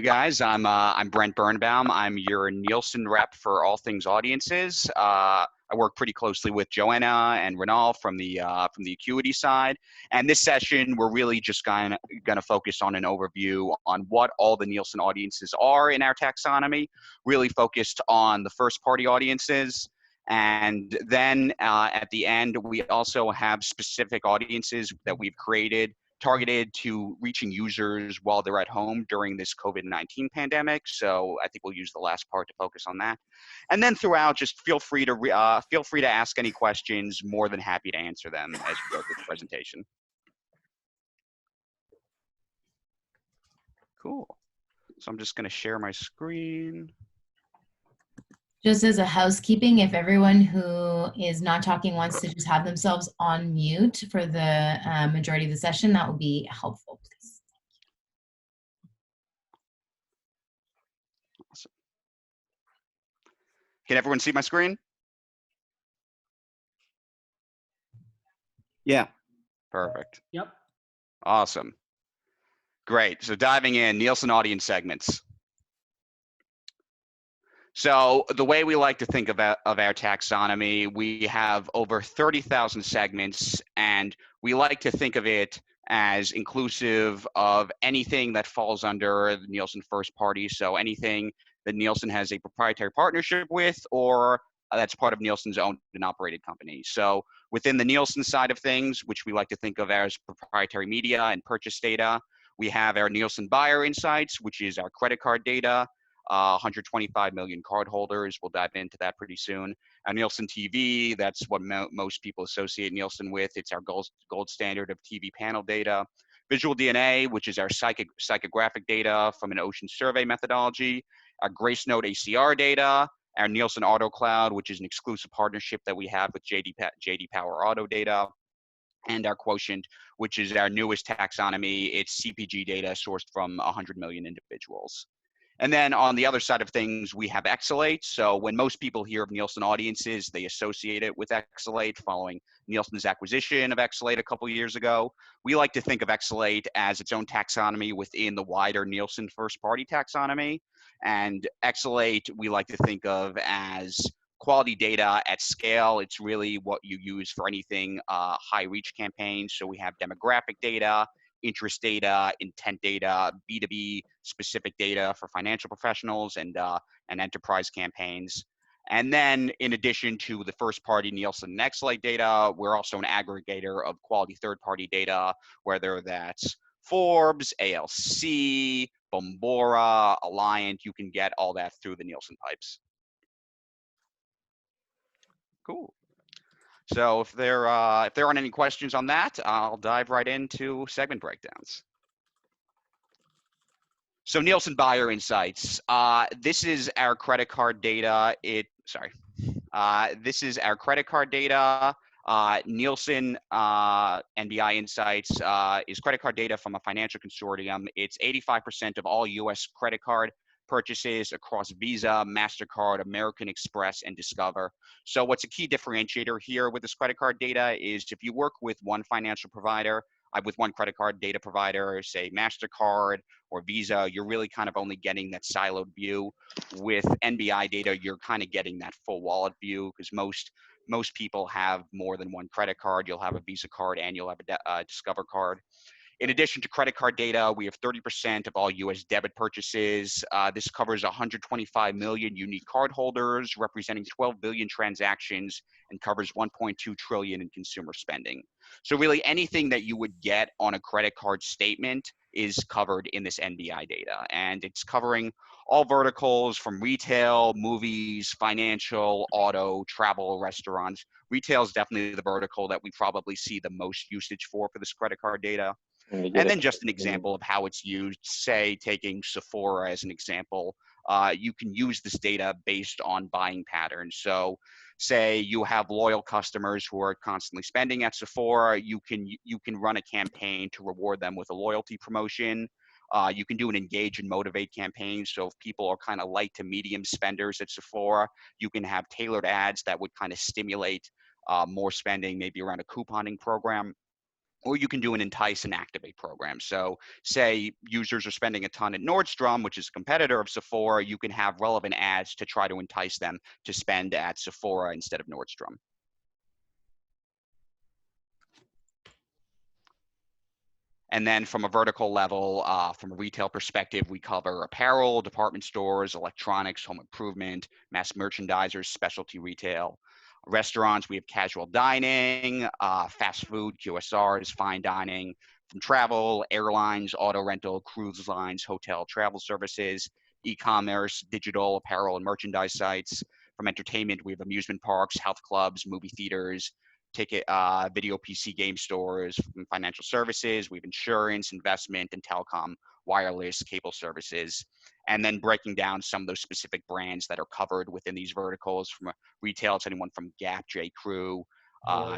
guys. I'm Brent Birnbaum. I'm your Nielsen rep for all things audiences. I work pretty closely with Joanna and Renal from the Acuity side. And this session, we're really just going to focus on an overview on what all the Nielsen audiences are in our taxonomy. Really focused on the first party audiences. And then at the end, we also have specific audiences that we've created targeted to reaching users while they're at home during this COVID-19 pandemic. So I think we'll use the last part to focus on that. And then throughout, just feel free to ask any questions. More than happy to answer them as we go through the presentation. Cool. So I'm just going to share my screen. Just as a housekeeping, if everyone who is not talking wants to just have themselves on mute for the majority of the session, that would be helpful, please. Awesome. Can everyone see my screen? Yeah. Perfect. Yep. Awesome. Great. So diving in, Nielsen audience segments. So the way we like to think of our taxonomy, we have over 30,000 segments, and we like to think of it as inclusive of anything that falls under the Nielsen first party. So anything that Nielsen has a proprietary partnership with, or that's part of Nielsen's owned and operated company. So within the Nielsen side of things, which we like to think of as proprietary media and purchase data, we have our Nielsen buyer insights, which is our credit card data. 125 million cardholders. We'll dive into that pretty soon. Our Nielsen TV, that's what most people associate Nielsen with. It's our gold standard of TV panel data. Visual DNA, which is our psychographic data from an ocean survey methodology. Our Grace Note ACR data. Our Nielsen Auto Cloud, which is an exclusive partnership that we have with JD Power Auto Data. And our Quotient, which is our newest taxonomy. It's CPG data sourced from 100 million individuals. And then on the other side of things, we have Exalate. So when most people hear of Nielsen audiences, they associate it with Exalate following Nielsen's acquisition of Exalate a couple of years ago. We like to think of Exalate as its own taxonomy within the wider Nielsen first party taxonomy. And Exalate, we like to think of as quality data at scale. It's really what you use for anything high reach campaigns. So we have demographic data, interest data, intent data, B2B specific data for financial professionals and enterprise campaigns. And then in addition to the first party Nielsen and Exalate data, we're also an aggregator of quality third party data, whether that's Forbes, ALC, Bombora, Alliant. You can get all that through the Nielsen pipes. Cool. So if there aren't any questions on that, I'll dive right into segment breakdowns. So Nielsen buyer insights. This is our credit card data. This is our credit card data. Nielsen NBI Insights is credit card data from a financial consortium. It's 85% of all U.S. credit card purchases across Visa, MasterCard, American Express, and Discover. So what's a key differentiator here with this credit card data is if you work with one financial provider, with one credit card data provider, say MasterCard or Visa, you're really kind of only getting that siloed view. With NBI data, you're kind of getting that full wallet view because most people have more than one credit card. You'll have a Visa card and you'll have a Discover card. In addition to credit card data, we have 30% of all U.S. debit purchases. This covers 125 million unique cardholders, representing 12 billion transactions, and covers 1.2 trillion in consumer spending. So really anything that you would get on a credit card statement is covered in this NBI data. And it's covering all verticals from retail, movies, financial, auto, travel, restaurants. Retail is definitely the vertical that we probably see the most usage for this credit card data. And then just an example of how it's used, say, taking Sephora as an example, you can use this data based on buying patterns. So say you have loyal customers who are constantly spending at Sephora, you can run a campaign to reward them with a loyalty promotion. You can do an engage and motivate campaign. So if people are kind of light to medium spenders at Sephora, you can have tailored ads that would kind of stimulate more spending, maybe around a couponing program. or you can do an entice and activate program. So say users are spending a ton at Nordstrom, which is a competitor of Sephora, you can have relevant ads to try to entice them to spend at Sephora instead of Nordstrom. And then from a vertical level, from a retail perspective, we cover apparel, department stores, electronics, home improvement, mass merchandisers, specialty retail. Restaurants, we have casual dining, fast food, QSRs, fine dining. From travel, airlines, auto rental, cruise lines, hotel, travel services, e-commerce, digital, apparel, and merchandise sites. From entertainment, we have amusement parks, health clubs, movie theaters, ticket, video PC game stores, from financial services. We have insurance, investment, and telecom, wireless, cable services. And then breaking down some of those specific brands that are covered within these verticals. From retail, it's anyone from Gap, J. Crew,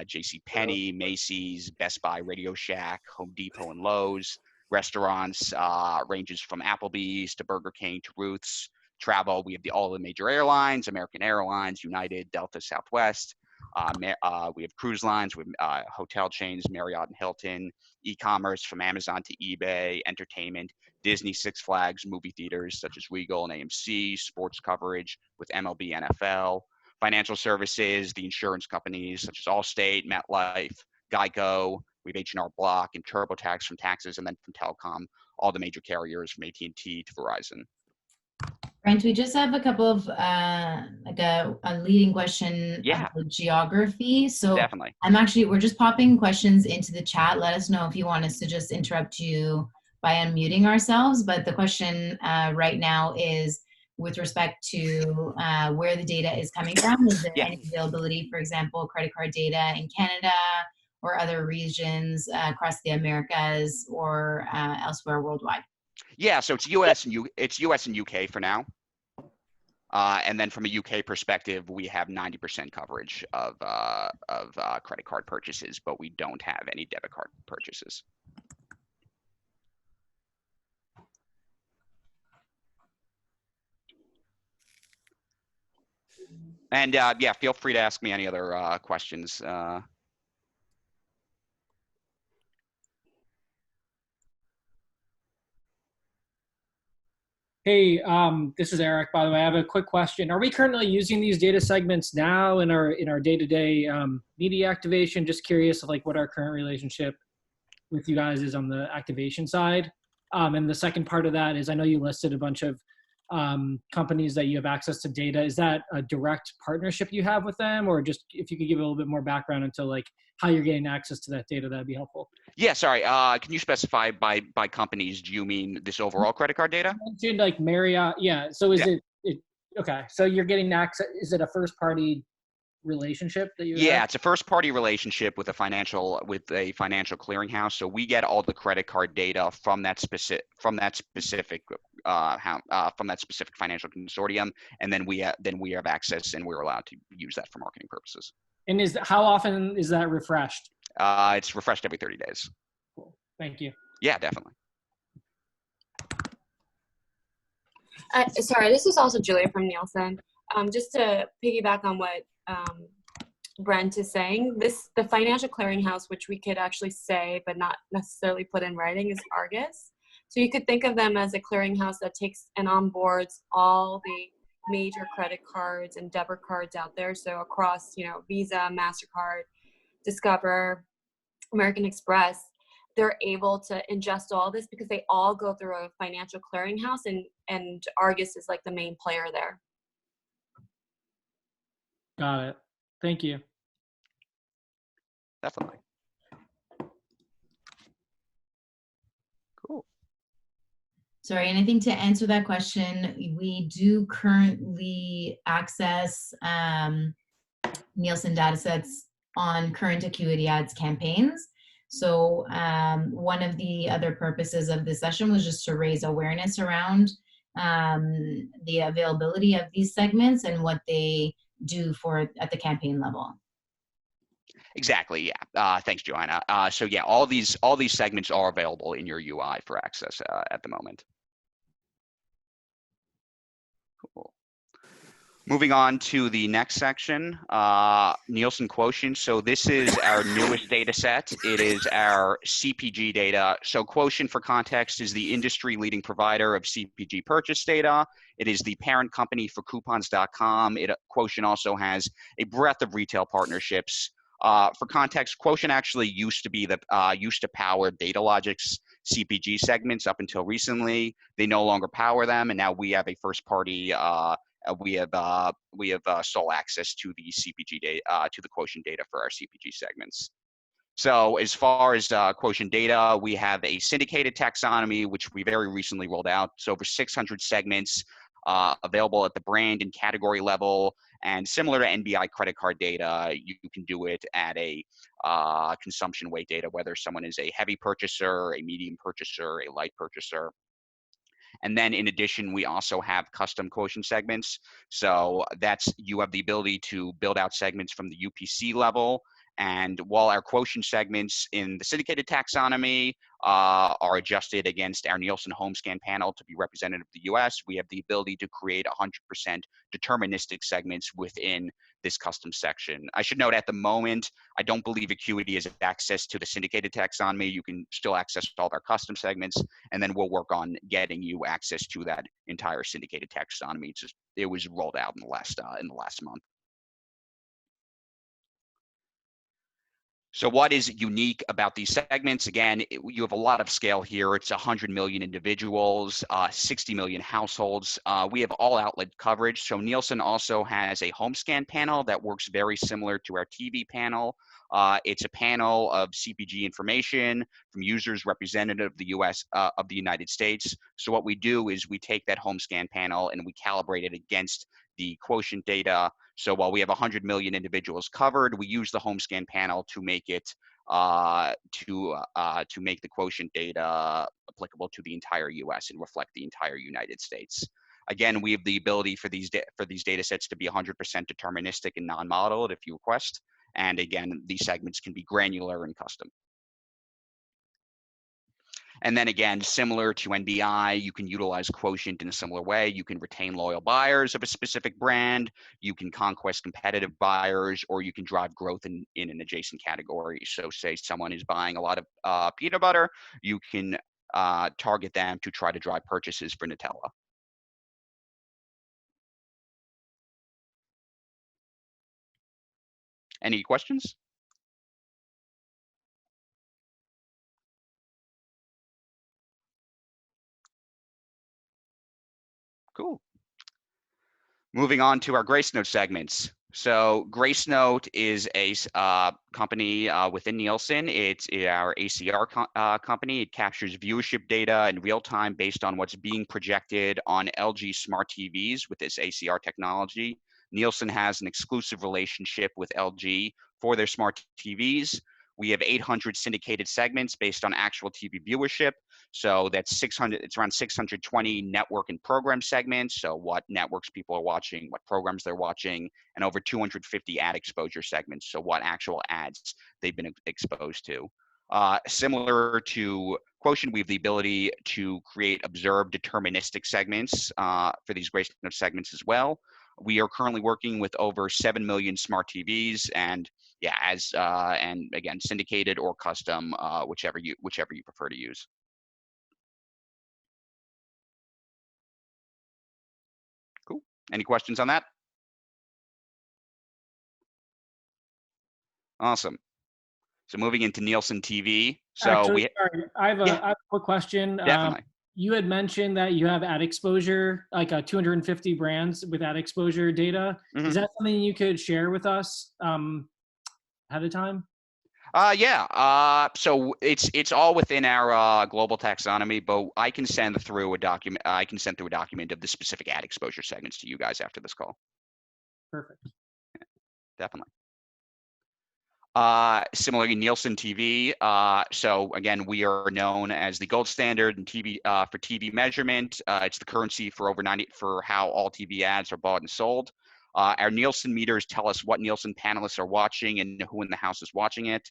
J.C. Penney, Macy's, Best Buy, Radio Shack, Home Depot, and Lowe's. Restaurants ranges from Applebee's to Burger King to Ruth's. Travel, we have all the major airlines: American Airlines, United, Delta, Southwest. We have cruise lines, we have hotel chains, Marriott and Hilton. E-commerce, from Amazon to eBay. Entertainment, Disney, Six Flags, movie theaters such as Regal and AMC. Sports coverage with MLB, NFL. Financial services, the insurance companies such as Allstate, MetLife, Geico. We have H&R Block and TurboTax from taxes, and then from telecom, all the major carriers from AT&T to Verizon. Brent, we just have a couple of like a leading question about geography. So definitely. we're just popping questions into the chat. Let us know if you want us to just interrupt you by unmuting ourselves. But the question right now is with respect to where the data is coming from. Is there any availability, for example, credit card data in Canada or other regions across the Americas or elsewhere worldwide? Yeah, so it's US and UK for now. And then from a UK perspective, we have 90% coverage of credit card purchases, but we don't have any debit card purchases. And yeah, feel free to ask me any other questions. Hey, this is Eric, by the way. I have a quick question. Are we currently using these data segments now in our day-to-day media activation? Just curious of like what our current relationship with you guys is on the activation side. And the second part of that is, I know you listed a bunch of companies that you have access to data. Is that a direct partnership you have with them, or just if you could give a little bit more background into like how you're getting access to that data, that'd be helpful. Yeah, sorry. Can you specify by companies? Do you mean this overall credit card data? You mentioned like Marriott. Yeah. So is it okay? So you're getting access. Is it a first party relationship that you have? It's a first party relationship with a financial clearinghouse. So we get all the credit card data from that specific financial consortium, and then we have access and we're allowed to use that for marketing purposes. And how often is that refreshed? It's refreshed every 30 days. Cool. Thank you. Yeah, definitely. Sorry, this is also Julia from Nielsen. Just to piggyback on what Brent is saying, the financial clearinghouse, which we could actually say but not necessarily put in writing, is Argus. So you could think of them as a clearinghouse that takes and onboards all the major credit cards and debit cards out there. So across, Visa, MasterCard, Discover, American Express, they're able to ingest all this because they all go through a financial clearinghouse, and Argus is like the main player there. Got it. Thank you. Definitely. Cool. Sorry, and I think to answer that question, we do currently access Nielsen datasets on current AcuityAds campaigns. So one of the other purposes of this session was just to raise awareness around the availability of these segments and what they do at the campaign level. Exactly. Yeah. Thanks, Joanna. So yeah, all these segments are available in your UI for access at the moment. Cool. Moving on to the next section, Nielsen quotient. So this is our newest data set. It is our CPG data. So quotient, for context, is the industry leading provider of CPG purchase data. It is the parent company for coupons.com. Quotient also has a breadth of retail partnerships. For context, Quotient actually used to power DataLogic's CPG segments up until recently. They no longer power them, and now we have a first party we have sole access to the CPG data, to the quotient data for our CPG segments. So as far as quotient data, we have a syndicated taxonomy, which we very recently rolled out. It's over 600 segments available at the brand and category level. And similar to NBI credit card data, you can do it at a consumption weight data, whether someone is a heavy purchaser, a medium purchaser, a light purchaser. And then in addition, we also have custom quotient segments. So you have the ability to build out segments from the UPC level. And while our quotient segments in the syndicated taxonomy are adjusted against our Nielsen home scan panel to be representative of the US, we have the ability to create 100% deterministic segments within this custom section. I should note at the moment, I don't believe Acuity has access to the syndicated taxonomy. You can still access all of our custom segments, and then we'll work on getting you access to that entire syndicated taxonomy. It was rolled out in the last month. So what is unique about these segments? Again, you have a lot of scale here. It's 100 million individuals, 60 million households. We have all outlet coverage. So Nielsen also has a home scan panel that works very similar to our TV panel. It's a panel of CPG information from users representative of the US, of the United States. So what we do is we take that home scan panel and we calibrate it against the quotient data. So while we have 100 million individuals covered, we use the home scan panel to make it to make the quotient data applicable to the entire US and reflect the entire United States. Again, we have the ability for these data sets to be 100% deterministic and non-modeled if you request. And again, these segments can be granular and custom. And then again, similar to NBI, you can utilize quotient in a similar way. You can retain loyal buyers of a specific brand, you can conquest competitive buyers, or you can drive growth in an adjacent category. So say someone is buying a lot of peanut butter, you can target them to try to drive purchases for Nutella. Any questions? Cool. Moving on to our Gracenote segments. So Gracenote is a company within Nielsen. It's our ACR company. It captures viewership data in real time based on what's being projected on LG smart TVs with this ACR technology. Nielsen has an exclusive relationship with LG for their smart TVs. We have 800 syndicated segments based on actual TV viewership. So that's 600, it's around 620 network and program segments. So what networks people are watching, what programs they're watching, and over 250 ad exposure segments. So what actual ads they've been exposed to. Similar to Quotient, we have the ability to create observed deterministic segments for these Gracenote segments as well. We are currently working with over 7 million smart TVs, and yeah, and again, syndicated or custom, whichever you prefer to use. Cool. Any questions on that? Awesome. So moving into Nielsen TV. So Actually, sorry, I have a quick question. Definitely. You had mentioned that you have ad exposure, like 250 brands with ad exposure data. Mm-hmm. Is that something you could share with us ahead of time? Yeah. So it's all within our global taxonomy, but I can send through a document. I can send through a document of the specific ad exposure segments to you guys after this call. Perfect. Yeah, definitely. Similarly, Nielsen TV. So again, we are known as the gold standard in TV for TV measurement. It's the currency for for how all TV ads are bought and sold. Our Nielsen meters tell us what Nielsen panelists are watching and who in the house is watching it.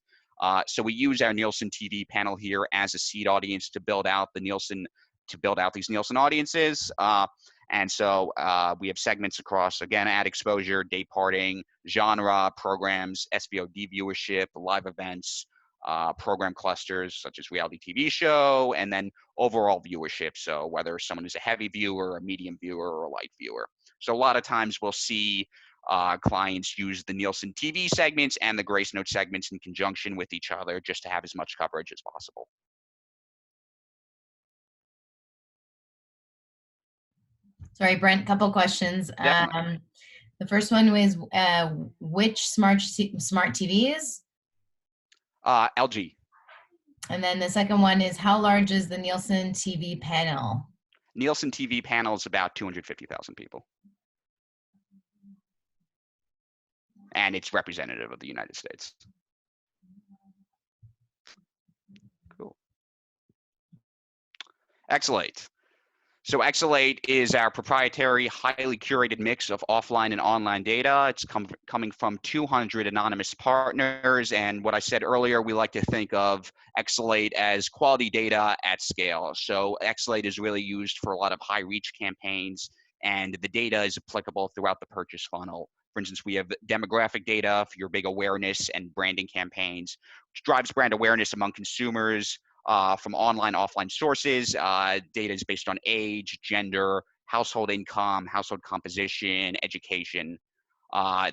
So we use our Nielsen TV panel here as a seed audience to build out these Nielsen audiences. And so we have segments across, again, ad exposure, day parting, genre, programs, SVOD viewership, live events, program clusters such as reality TV show, and then overall viewership. So whether someone is a heavy viewer, a medium viewer, or a light viewer. So a lot of times we'll see clients use the Nielsen TV segments and the Grace Note segments in conjunction with each other just to have as much coverage as possible. Sorry, Brent, couple questions. Definitely. The first one was which smart TVs? LG. And then the second one is how large is the Nielsen TV panel? Nielsen TV panel is about 250,000 people. And it's representative of the United States. Cool. Xlate. So Xlate is our proprietary, highly curated mix of offline and online data. It's coming from 200 anonymous partners. And what I said earlier, we like to think of Xlate as quality data at scale. So Xlate is really used for a lot of high reach campaigns, and the data is applicable throughout the purchase funnel. For instance, we have demographic data for your big awareness and branding campaigns, which drives brand awareness among consumers. From online, offline sources. Data is based on age, gender, household income, household composition, education.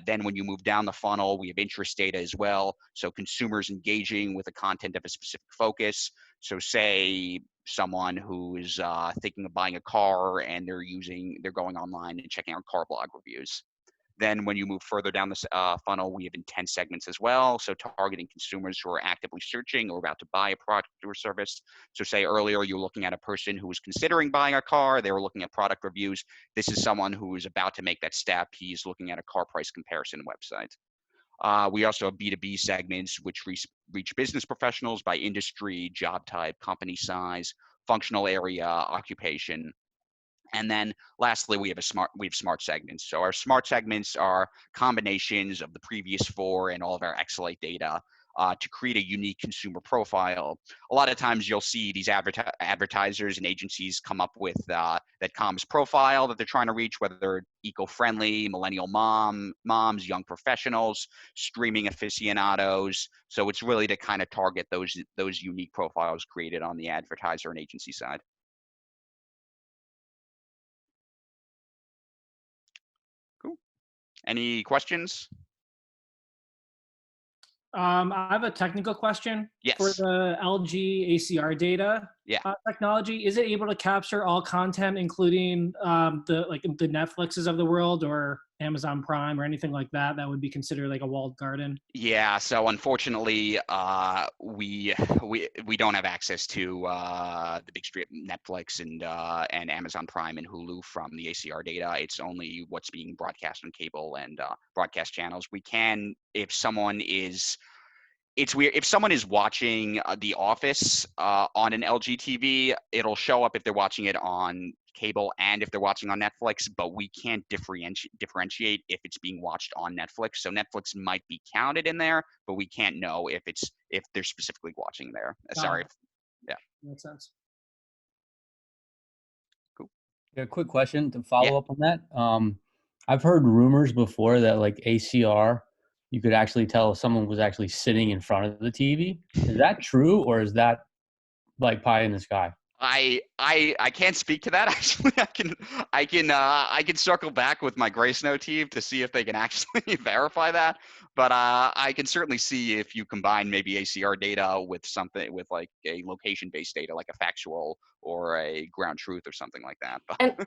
Then when you move down the funnel, we have interest data as well. So consumers engaging with the content of a specific focus. So say someone who is thinking of buying a car and they're going online and checking out car blog reviews. Then when you move further down the funnel, we have intent segments as well. So targeting consumers who are actively searching or about to buy a product or service. So say earlier, you're looking at a person who was considering buying a car. They were looking at product reviews. This is someone who is about to make that step. He's looking at a car price comparison website. We also have B2B segments, which reach business professionals by industry, job type, company size, functional area, occupation. And then lastly, we have smart segments. So our smart segments are combinations of the previous four and all of our Xlate data to create a unique consumer profile. A lot of times you'll see these advertisers and agencies come up with that comms profile that they're trying to reach, whether they're eco-friendly, millennial moms, young professionals, streaming aficionados. So it's really to kind of target those unique profiles created on the advertiser and agency side. Any questions? I have a technical question. Yes. For the LG ACR data technology. Is it able to capture all content, including the Netflixes of the world or Amazon Prime or anything like that? That would be considered like a walled garden. Yeah. So unfortunately, we don't have access to the big stream Netflix and Amazon Prime and Hulu from the ACR data. It's only what's being broadcast on cable and broadcast channels. We can, if someone is. It's weird. If someone is watching The Office on an LG TV, it'll show up if they're watching it on cable and if they're watching on Netflix, but we can't differentiate if it's being watched on Netflix. So Netflix might be counted in there, but we can't know if they're specifically watching there. Sorry. Yeah. Makes sense. Cool. Yeah, quick question to follow up on that. I've heard rumors before that like ACR, you could actually tell if someone was actually sitting in front of the TV. Is that true, or is that like pie in the sky? I can't speak to that. Actually, I can circle back with my Grace Note team to see if they can actually verify that. But I can certainly see if you combine maybe ACR data with something with like a location-based data, like a factual or a ground truth or something like that. And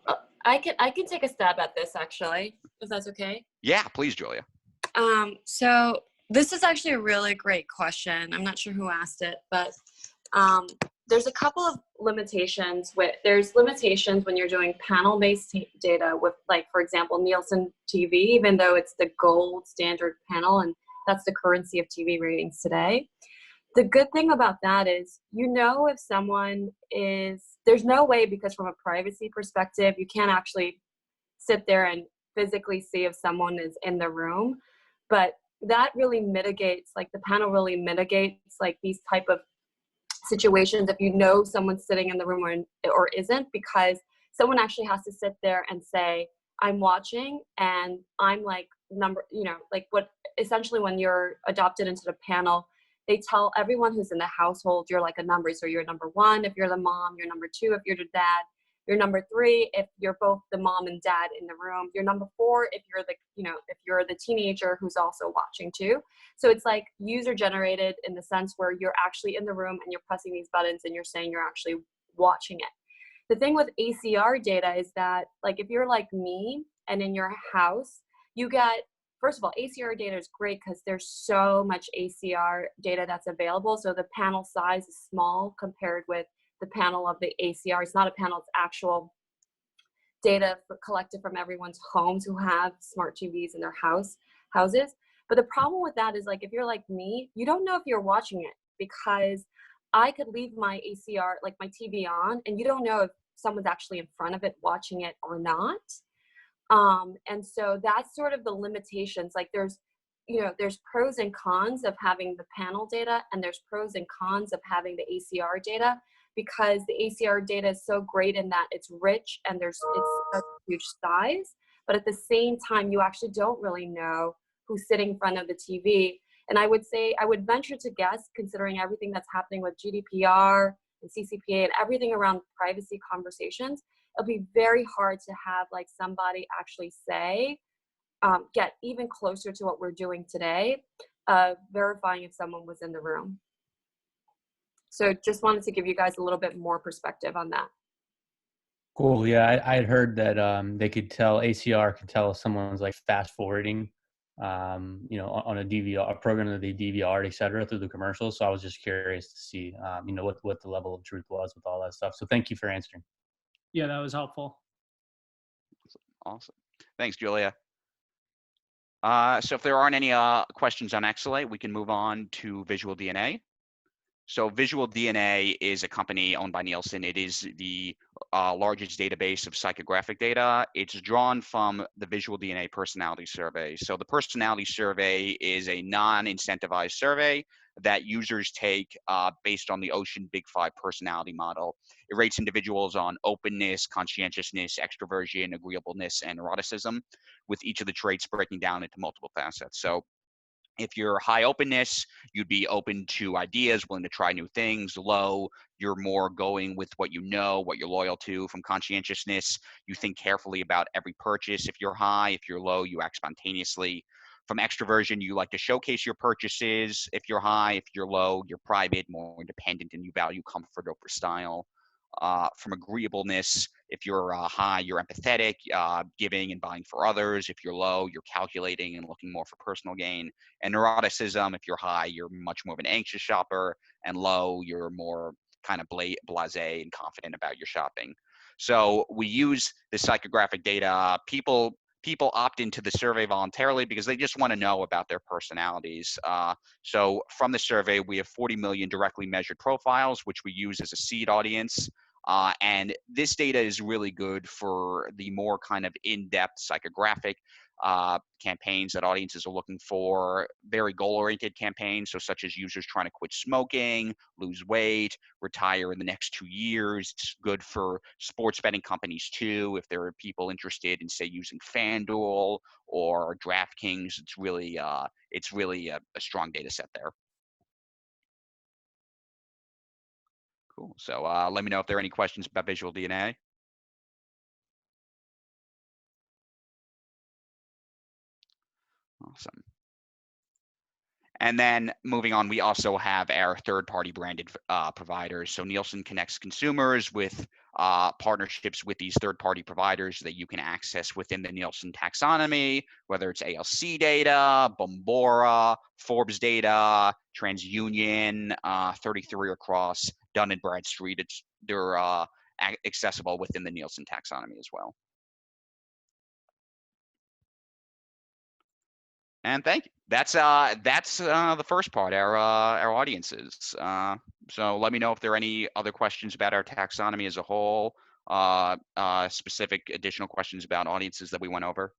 I can take a stab at this actually, if that's okay. Yeah, please, Julia. So this is actually a really great question. I'm not sure who asked it, but there's a couple of limitations. There's limitations when you're doing panel-based data with, like, for example, Nielsen TV, even though it's the gold standard panel and that's the currency of TV ratings today. The good thing about that is, if someone is, there's no way, because from a privacy perspective, you can't actually sit there and physically see if someone is in the room. But that really mitigates, like the panel really mitigates like these type of situations if someone's sitting in the room or isn't, because someone actually has to sit there and say, I'm watching, and I'm like number, like what essentially when you're adopted into the panel, they tell everyone who's in the household, you're like a number. So you're number 1 if you're the mom, you're number 2 if you're the dad, you're number 3 if you're both the mom and dad in the room, you're number 4 if you're the, if you're the teenager who's also watching too. So it's like user generated in the sense where you're actually in the room and you're pressing these buttons and you're saying you're actually watching it. The thing with ACR data is that, like, if you're like me and in your house, you get, first of all, ACR data is great because there's so much ACR data that's available. So the panel size is small compared with the panel of the ACR. It's not a panel, it's actual data collected from everyone's homes who have smart TVs in their houses. But the problem with that is, like, if you're like me, you don't know if you're watching it, because I could leave my ACR, like my TV on, and you don't know if someone's actually in front of it watching it or not. And so that's sort of the limitations. Like there's pros and cons of having the panel data, and there's pros and cons of having the ACR data, because the ACR data is so great in that it's rich and it's such a huge size. But at the same time, you actually don't really know who's sitting in front of the TV. And I would say, I would venture to guess, considering everything that's happening with GDPR and CCPA and everything around privacy conversations, it'll be very hard to have like somebody actually say, get even closer to what we're doing today, verifying if someone was in the room. So just wanted to give you guys a little bit more perspective on that. Cool. Yeah, I had heard that they could tell, ACR could tell if someone's like fast forwarding, on a DVR, a program that they DVR'd, et cetera, through the commercials. So I was just curious to see, what the level of truth was with all that stuff. So thank you for answering. Yeah, that was helpful. Awesome. Thanks, Julia. So if there aren't any questions on Exalate, we can move on to Visual DNA. So Visual DNA is a company owned by Nielsen. It is the largest database of psychographic data. It's drawn from the Visual DNA personality survey. So the personality survey is a non-incentivized survey that users take based on the Ocean Big Five personality model. It rates individuals on openness, conscientiousness, extroversion, agreeableness, and neuroticism, with each of the traits breaking down into multiple facets. So if you're high openness, you'd be open to ideas, willing to try new things. Low, you're more going with what you know, what you're loyal to. From conscientiousness, you think carefully about every purchase. If you're high, if you're low, you act spontaneously. From extroversion, you like to showcase your purchases. If you're high, if you're low, you're private, more independent, and you value comfort over style. From agreeableness, if you're high, you're empathetic, giving and buying for others. If you're low, you're calculating and looking more for personal gain. And neuroticism, if you're high, you're much more of an anxious shopper, and low, you're more kind of blasé and confident about your shopping. So we use the psychographic data. People opt into the survey voluntarily because they just want to know about their personalities. So from the survey, we have 40 million directly measured profiles, which we use as a seed audience. And this data is really good for the more kind of in-depth psychographic campaigns that audiences are looking for, very goal-oriented campaigns, so such as users trying to quit smoking, lose weight, retire in the next 2 years. It's good for sports betting companies too. If there are people interested in, say, using FanDuel or DraftKings, it's really a strong data set there. Cool. So let me know if there are any questions about Visual DNA. Awesome. And then moving on, we also have our third-party branded providers. So Nielsen connects consumers with partnerships with these third-party providers that you can access within the Nielsen taxonomy, whether it's ALC data, Bombora, Forbes data, TransUnion, 33 across, Dun & Bradstreet. They're accessible within the Nielsen taxonomy as well. And thank you. That's the first part, our audiences. So let me know if there are any other questions about our taxonomy as a whole, specific additional questions about audiences that we went over.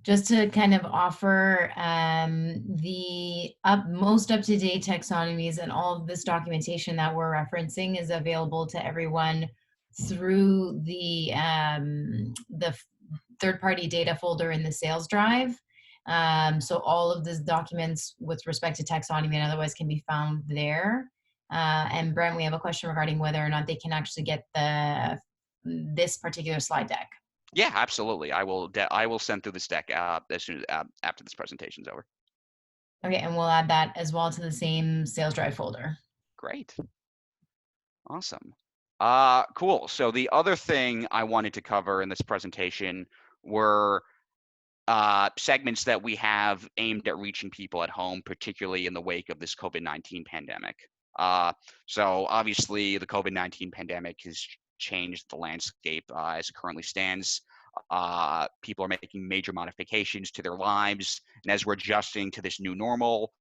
just to kind of offer the most up-to-date taxonomies, and all of this documentation that we're referencing is available to everyone through the third-party data folder in the sales drive. So all of the documents with respect to taxonomy and otherwise can be found there. And Brent, we have a question regarding whether or not they can actually get this particular slide deck. Yeah, absolutely. I will send through this deck as soon as after this presentation's over. Okay, and we'll add that as well to the same sales drive folder. Great. Awesome. Cool. So the other thing I wanted to cover in this presentation were segments that we have aimed at reaching people at home, particularly in the wake of this COVID-19 pandemic. So obviously the COVID-19 pandemic has changed the landscape as it currently stands. People are making major modifications to their lives, and as we're adjusting to this new normal,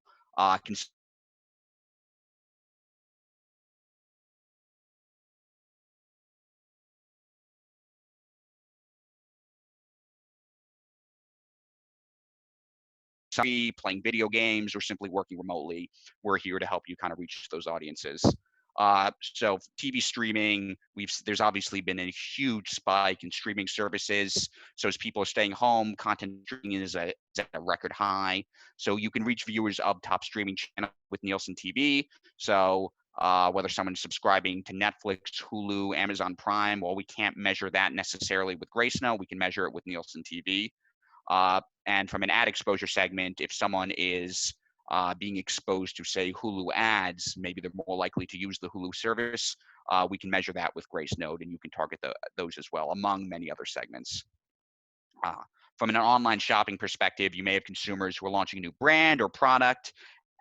playing video games or simply working remotely, we're here to help you kind of reach those audiences. So TV streaming, there's obviously been a huge spike in streaming services. So as people are staying home, content streaming is at a record high. So you can reach viewers of top streaming channels with Nielsen TV. So whether someone's subscribing to Netflix, Hulu, Amazon Prime, well, we can't measure that necessarily with Gracenote. We can measure it with Nielsen TV. And from an ad exposure segment, if someone is being exposed to, say, Hulu ads, maybe they're more likely to use the Hulu service. We can measure that with Gracenote, and you can target those as well, among many other segments. From an online shopping perspective, you may have consumers who are launching a new brand or product,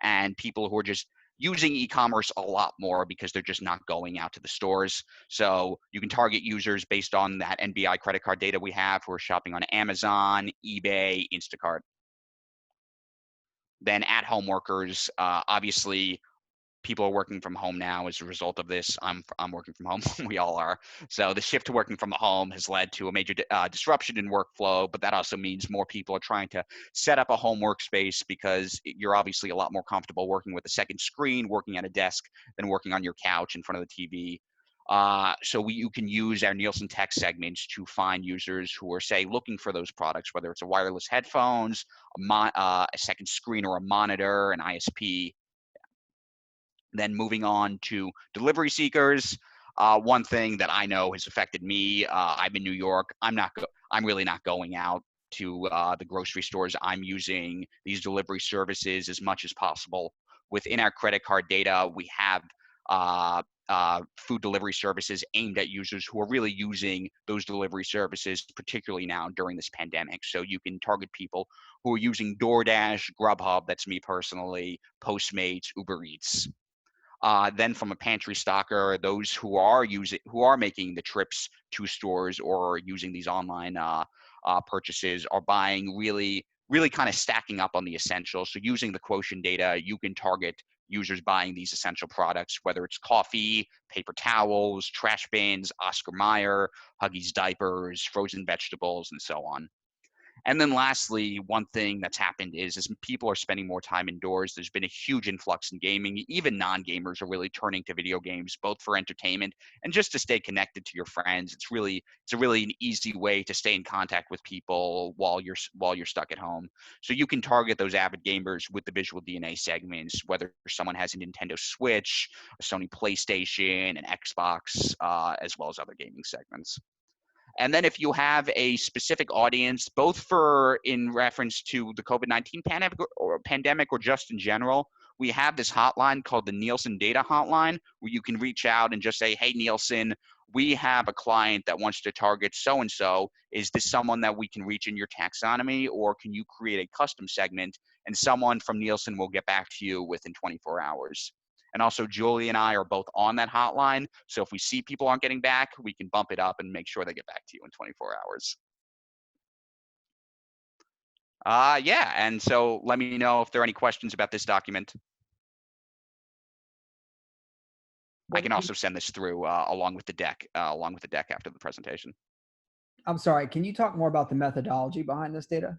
and people who are just using e-commerce a lot more because they're just not going out to the stores. So you can target users based on that NBI credit card data we have who are shopping on Amazon, eBay, Instacart. Then at-home workers, obviously people are working from home now as a result of this. I'm working from home. We all are. So the shift to working from home has led to a major disruption in workflow, but that also means more people are trying to set up a home workspace because you're obviously a lot more comfortable working with a second screen, working at a desk, than working on your couch in front of the TV. So you can use our Nielsen Tech segments to find users who are, say, looking for those products, whether it's a wireless headphones, a second screen or a monitor, an ISP. Then moving on to delivery seekers, one thing that I know has affected me, I'm in New York. I'm really not going out to the grocery stores. I'm using these delivery services as much as possible. Within our credit card data, we have food delivery services aimed at users who are really using those delivery services, particularly now during this pandemic. So you can target people who are using DoorDash, Grubhub, that's me personally, Postmates, Uber Eats. Then from a pantry stocker, those who are making the trips to stores or using these online purchases are buying really kind of stacking up on the essentials. So using the quotient data, you can target users buying these essential products, whether it's coffee, paper towels, trash bins, Oscar Mayer, Huggies diapers, frozen vegetables, and so on. And then lastly, one thing that's happened is people are spending more time indoors. There's been a huge influx in gaming. Even non-gamers are really turning to video games, both for entertainment and just to stay connected to your friends. It's a really an easy way to stay in contact with people while you're stuck at home. So you can target those avid gamers with the Visual DNA segments, whether someone has a Nintendo Switch, a Sony PlayStation, an Xbox, as well as other gaming segments. And then if you have a specific audience, both for in reference to the COVID-19 pandemic or just in general, we have this hotline called the Nielsen Data Hotline, where you can reach out and just say, hey, Nielsen, we have a client that wants to target so-and-so. Is this someone that we can reach in your taxonomy, or can you create a custom segment? And someone from Nielsen will get back to you within 24 hours. And also, Julie and I are both on that hotline. So if we see people aren't getting back, we can bump it up and make sure they get back to you in 24 hours. Yeah, and so let me know if there are any questions about this document. I can also send this through along with the deck after the presentation. I'm sorry, can you talk more about the methodology behind this data?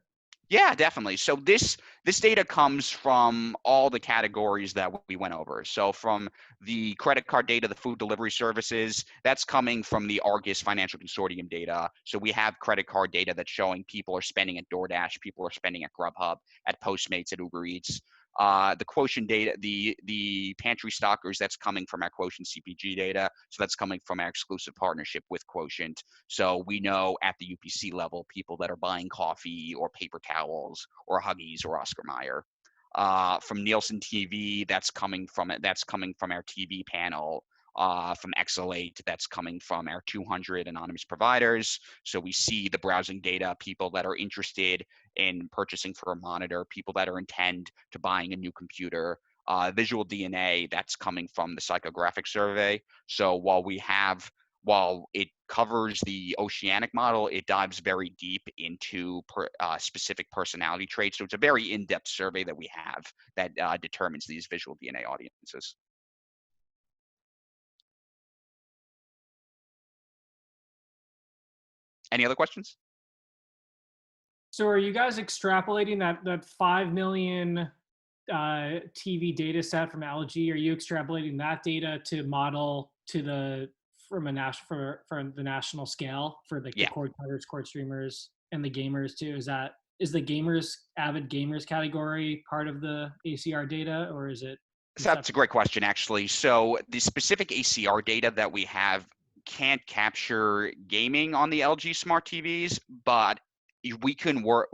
Yeah, definitely. So this data comes from all the categories that we went over. So from the credit card data, the food delivery services, that's coming from the Argus Financial Consortium data. So we have credit card data that's showing people are spending at DoorDash, people are spending at Grubhub, at Postmates, at Uber Eats. The quotient data, the pantry stockers, that's coming from our quotient CPG data. So that's coming from our exclusive partnership with Quotient. So we know at the UPC level, people that are buying coffee or paper towels or Huggies or Oscar Mayer. From Nielsen TV, that's coming from our TV panel. From Exalate, that's coming from our 200 anonymous providers. So we see the browsing data, people that are interested in purchasing for a monitor, people that are intent to buying a new computer. Visual DNA, that's coming from the psychographic survey. So while it covers the oceanic model, it dives very deep into specific personality traits. So it's a very in-depth survey that we have that determines these visual DNA audiences. Any other questions? So are you guys extrapolating that 5 million TV data set from LG? Are you extrapolating that data to model to the for the national scale for like the cord cutters, cord streamers, and the gamers too? Is the avid gamers category part of the ACR data, or is it? So that's a great question, actually. So the specific ACR data that we have can't capture gaming on the LG smart TVs, but we can work.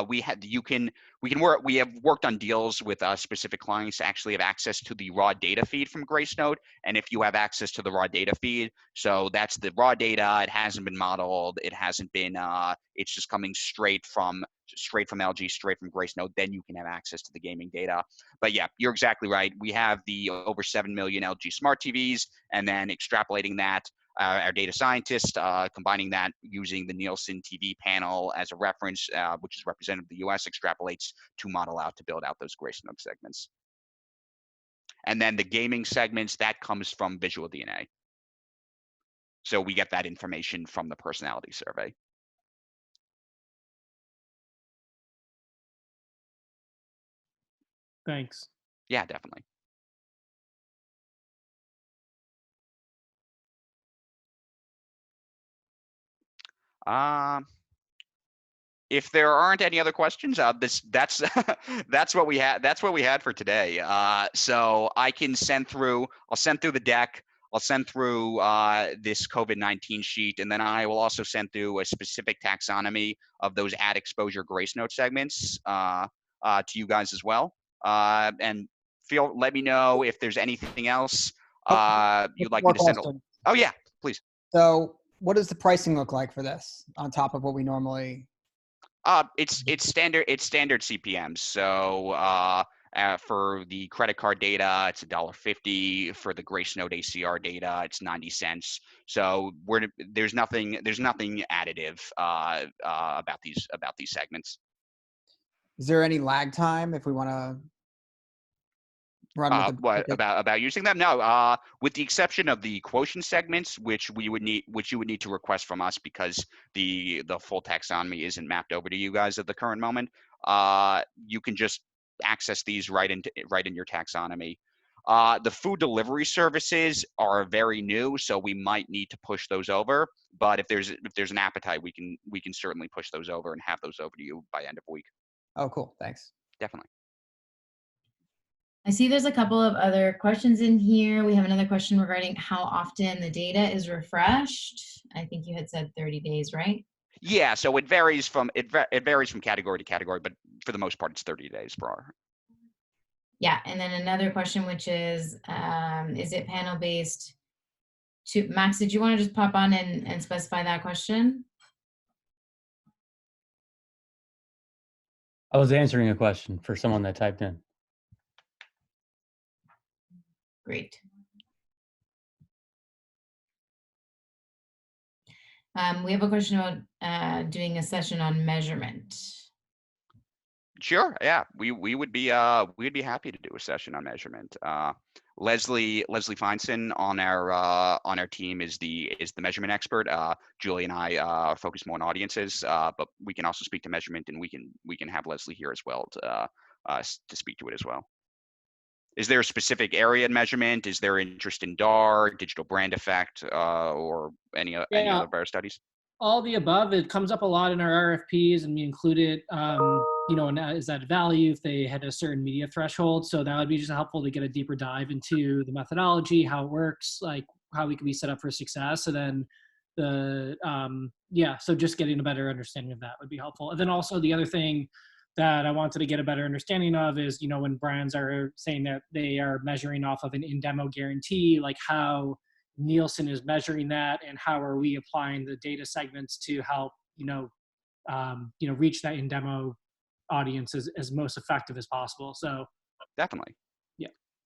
We have worked on deals with specific clients to actually have access to the raw data feed from Gracenote. And if you have access to the raw data feed, so that's the raw data. It hasn't been modeled. It hasn't been. It's just coming straight from LG, straight from Gracenote. Then you can have access to the gaming data. But yeah, you're exactly right. We have the over 7 million LG smart TVs, and then extrapolating that. Our data scientists combining that using the Nielsen TV panel as a reference, which is representative of the US, extrapolates to model out to build out those Gracenote segments. And then the gaming segments, that comes from Visual DNA. So we get that information from the personality survey. Thanks. Yeah, definitely. If there aren't any other questions, that's that's what we had. That's what we had for today. So I can send through. I'll send through the deck. I'll send through this COVID-19 sheet, and then I will also send through a specific taxonomy of those ad exposure Gracenote segments to you guys as well. And let me know if there's anything else you'd like me to send. Oh yeah, please. So what does the pricing look like for this on top of what we normally? It's standard CPMs. So for the credit card data, it's $1.50. For the Gracenote ACR data, it's 90 cents. So there's nothing additive about these segments. Is there any lag time if we want to run with what about using them? No, with the exception of the quotient segments, which you would need to request from us because the full taxonomy isn't mapped over to you guys at the current moment. You can just access these right in your taxonomy. The food delivery services are very new, so we might need to push those over. But if there's an appetite, we can certainly push those over and have those over to you by end of week. Oh, cool. Thanks. Definitely. I see there's a couple of other questions in here. We have another question regarding how often the data is refreshed. I think you had said 30 days, right? Yeah, so it varies from category to category, but for the most part, it's 30 days per hour. Yeah, and then another question, which is it panel based? Max, did you want to just pop on and specify that question? I was answering a question for someone that typed in. Great. We have a question about doing a session on measurement. Sure. Yeah, we'd be happy to do a session on measurement. Leslie Feinstein on our team is the measurement expert. Julie and I focus more on audiences, but we can also speak to measurement, and we can have Leslie here as well to speak to it as well. Is there a specific area in measurement? Is there interest in DAR, digital brand effect, or any other of our studies? All the above. It comes up a lot in our RFPs, and we include it, you know, is that value if they had a certain media threshold. So that would be just helpful to get a deeper dive into the methodology, how it works, like how we can be set up for success. And then so just getting a better understanding of that would be helpful. And then also the other thing that I wanted to get a better understanding of is, you know, when brands are saying that they are measuring off of an in-demo guarantee, like how Nielsen is measuring that, and how are we applying the data segments to help, reach that in-demo audience as most effective as possible. So definitely.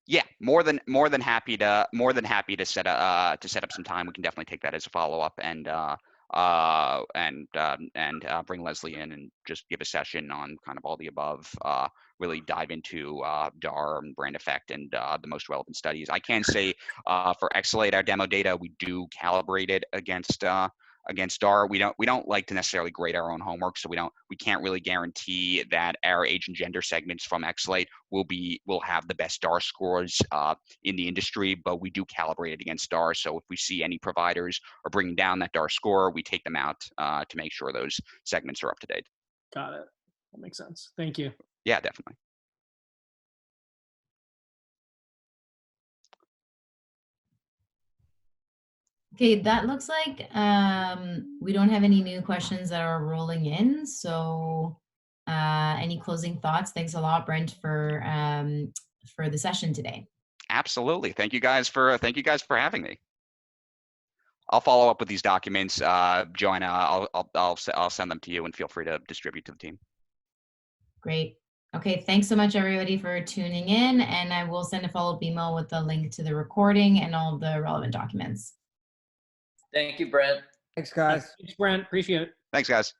Yeah, more than happy to set up some time. We can definitely take that as a follow-up and bring Leslie in and just give a session on kind of all the above, really dive into DAR and brand effect and the most relevant studies. I can say for Xlate, our demo data, we do calibrate it against DAR. We don't like to necessarily grade our own homework, so we can't really guarantee that our age and gender segments from Xlate will have the best DAR scores in the industry, but we do calibrate it against DAR. So if we see any providers are bringing down that DAR score, we take them out to make sure those segments are up to date. Got it. That makes sense. Thank you. Yeah, definitely. Okay, that looks like we don't have any new questions that are rolling in. So any closing thoughts? Thanks a lot, Brent, for the session today. Absolutely. Thank you guys for having me. I'll follow up with these documents. Joanna, I'll send them to you, and feel free to distribute to the team. Great. Okay, thanks so much, everybody, for tuning in, and I will send a follow-up email with the link to the recording and all of the relevant documents. Thank you, Brent. Thanks, guys. Thanks, Brent. Appreciate it. Thanks, guys.